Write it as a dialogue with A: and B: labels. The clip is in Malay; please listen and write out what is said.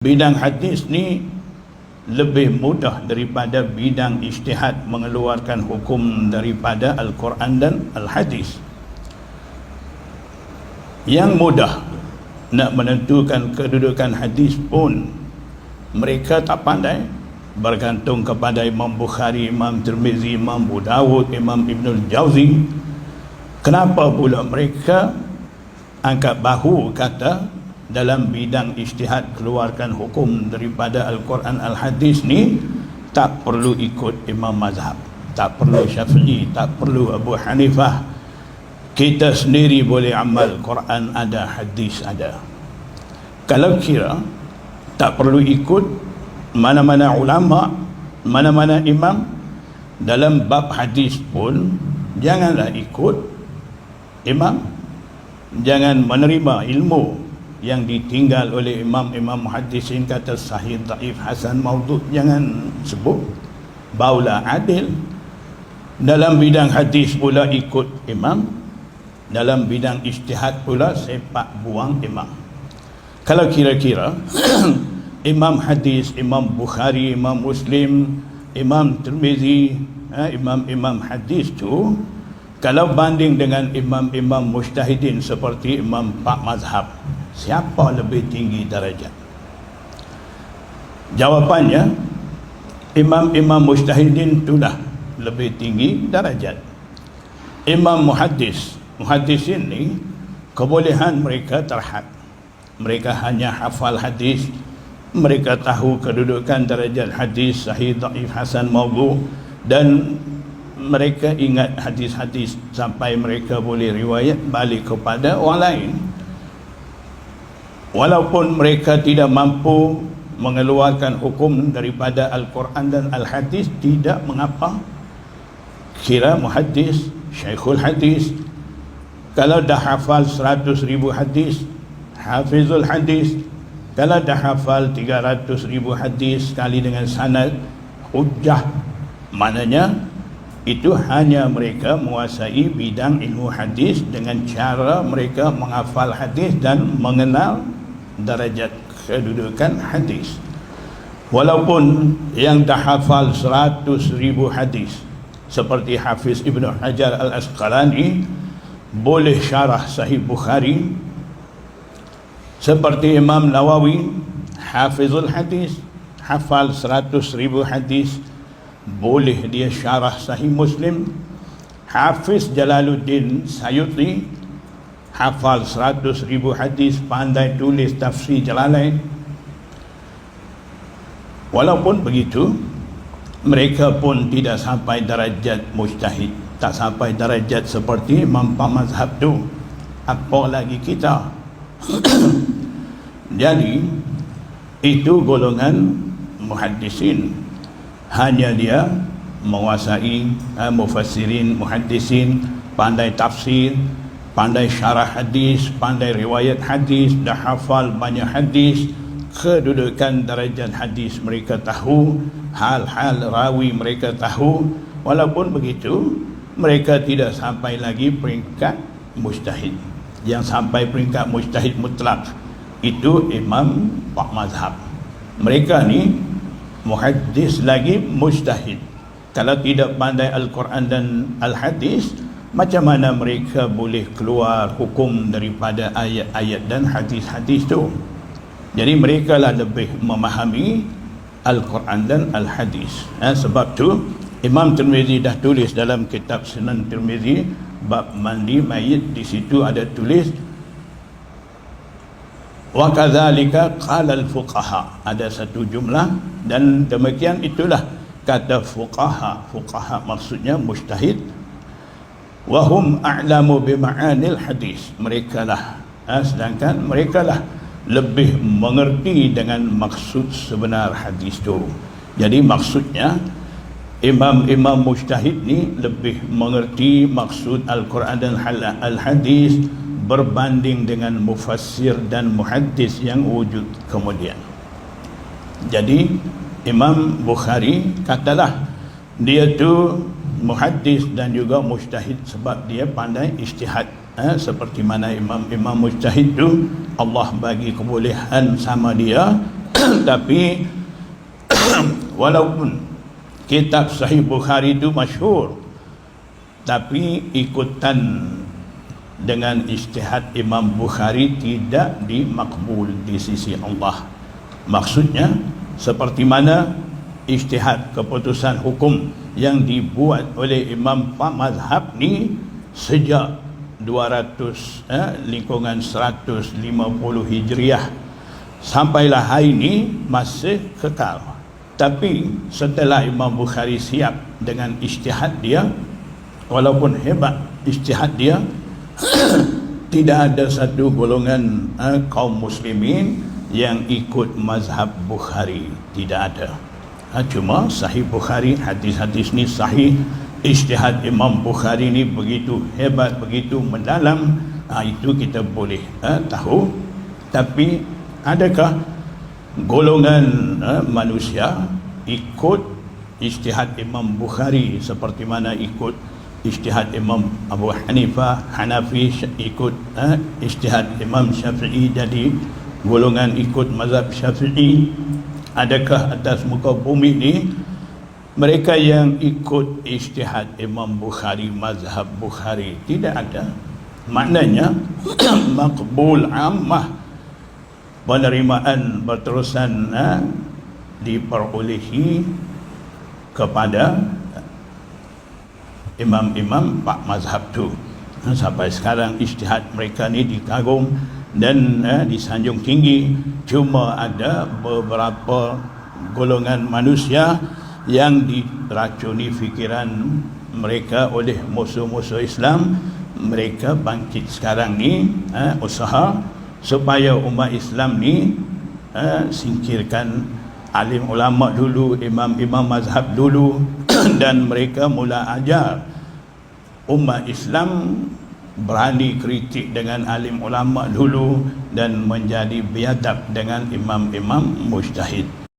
A: Bidang hadis ni lebih mudah daripada bidang ijtihad mengeluarkan hukum daripada Al-Quran dan Al-Hadis. Yang mudah nak menentukan kedudukan hadis pun mereka tak pandai, bergantung kepada Imam Bukhari, Imam Tirmizi, Imam Abu Dawud, Imam Ibnul Jauzi. Kenapa pula mereka angkat bahu kata dalam bidang ijtihad keluarkan hukum daripada Al-Quran Al-Hadis ni tak perlu ikut imam mazhab, tak perlu Syafi'i, tak perlu Abu Hanifah, kita sendiri boleh amal, Quran ada, hadis ada. Kalau kira tak perlu ikut mana-mana ulama, mana-mana imam dalam bab hadis pun, janganlah ikut imam, jangan menerima ilmu yang ditinggal oleh imam-imam muhaddisin, kata sahih, dhaif, hasan, maudhu', jangan sebut. Baulah adil. Dalam bidang hadis pula ikut imam, dalam bidang ijtihad pula sepak buang imam. Kalau kira-kira imam hadis, Imam Bukhari, Imam Muslim, Imam Tirmizi, imam-imam hadis tu kalau banding dengan imam-imam mujtahidin seperti imam Pak Mazhab, siapa lebih tinggi darjat? Jawapannya, imam-imam mujtahidin itulah lebih tinggi darjat. Imam muhaddisin ni kebolehan mereka terhad. Mereka hanya hafal hadis, mereka tahu kedudukan darjat hadis sahih, dhaif, hasan, maudhu', dan mereka ingat hadis-hadis sampai mereka boleh riwayat balik kepada orang lain. Walaupun mereka tidak mampu mengeluarkan hukum daripada Al-Quran dan Al-Hadis, tidak mengapa. Kira muhaddis, syekhul hadis, kalau dah hafal 100,000 hadis, hafizul hadis. Kalau dah hafal 300,000 hadis sekali dengan sanad, hujjah. Maknanya itu hanya mereka menguasai bidang ilmu hadis dengan cara mereka menghafal hadis dan mengenal darjat kedudukan hadis. Walaupun yang dah hafal 100,000 hadis seperti Hafiz Ibn Hajar Al-Asqalani boleh syarah Sahih Bukhari, seperti Imam Nawawi Hafizul Hadis hafal 100,000 hadis, boleh dia syarah Sahih Muslim. Hafiz Jalaluddin Sayuti hafal 100,000 hadis, pandai tulis tafsir Jalalain. Walaupun begitu, mereka pun tidak sampai darjat mujtahid, tak sampai darjat seperti Imam Pak Mazhab tu. Apa lagi kita? Jadi itu golongan muhaddisin, hanya dia menguasai mufassirin, muhaddisin, pandai tafsir, pandai syarah hadis, pandai riwayat hadis, dah hafal banyak hadis, kedudukan darjat hadis mereka tahu, hal-hal rawi mereka tahu. Walaupun begitu, mereka tidak sampai lagi peringkat mujtahid. Yang sampai peringkat mujtahid mutlak itu Imam Pak Mazhab. Mereka ni muhaddis lagi mujtahid. Kalau tidak pandai Al-Quran dan Al-Hadis, macam mana mereka boleh keluar hukum daripada ayat-ayat dan hadis-hadis tu? Jadi mereka lah lebih memahami Al-Quran dan Al-Hadis. Sebab tu Imam Tirmizi dah tulis dalam kitab Sunan Tirmizi bab mandi mayit, di situ ada tulis wa kadzalika qala al-fuqaha, ada satu jumlah, dan demikian itulah kata fuqaha. Fuqaha maksudnya mujtahid. Wa hum a'lamu bi ma'anil hadis, mereka lah sedangkan mereka lah lebih mengerti dengan maksud sebenar hadis tu. Jadi maksudnya imam-imam mujtahid ni lebih mengerti maksud Al-Quran dan Al-Hadis berbanding dengan mufassir dan muhaddis yang wujud kemudian. Jadi Imam Bukhari katalah dia tu muhaddis dan juga mujtahid sebab dia pandai ijtihad. Seperti mana imam-imam mujtahid tu Allah bagi kebolehan sama dia Tapi walaupun kitab Sahih Bukhari itu masyhur, tapi ikutan dengan ijtihad Imam Bukhari tidak dimakbul di sisi Allah. Maksudnya seperti mana ijtihad keputusan hukum yang dibuat oleh Imam Pak Mazhab ni sejak 200 lingkungan 150 Hijriah sampailah hari ini masih kekal. Tapi setelah Imam Bukhari siap dengan ijtihad dia, walaupun hebat ijtihad dia, tidak ada satu golongan kaum muslimin yang ikut mazhab Bukhari, tidak ada. Cuma Sahih Bukhari, hadis-hadis ni sahih, ijtihad Imam Bukhari ni begitu hebat, begitu mendalam, itu kita boleh tahu. Tapi adakah golongan manusia ikut ijtihad Imam Bukhari seperti mana ikut ijtihad Imam Abu Hanifah, Hanafi, ikut ijtihad Imam Syafi'i, jadi golongan ikut mazhab Syafi'i? Adakah atas muka bumi ni mereka yang ikut ijtihad Imam Bukhari, mazhab Bukhari? Tidak ada. Maknanya makbul ammah, penerimaan berterusan diperolehi kepada imam-imam Pak Mazhab tu. Sampai sekarang ijtihad mereka ni dikagum dan disanjung tinggi. Cuma ada beberapa golongan manusia yang diracuni fikiran mereka oleh musuh-musuh Islam. Mereka bangkit sekarang ni usaha supaya umat Islam ni singkirkan alim ulama dulu, imam-imam mazhab dulu dan mereka mula ajar umat Islam berani kritik dengan alim ulama dulu dan menjadi biadab dengan imam-imam mujtahid.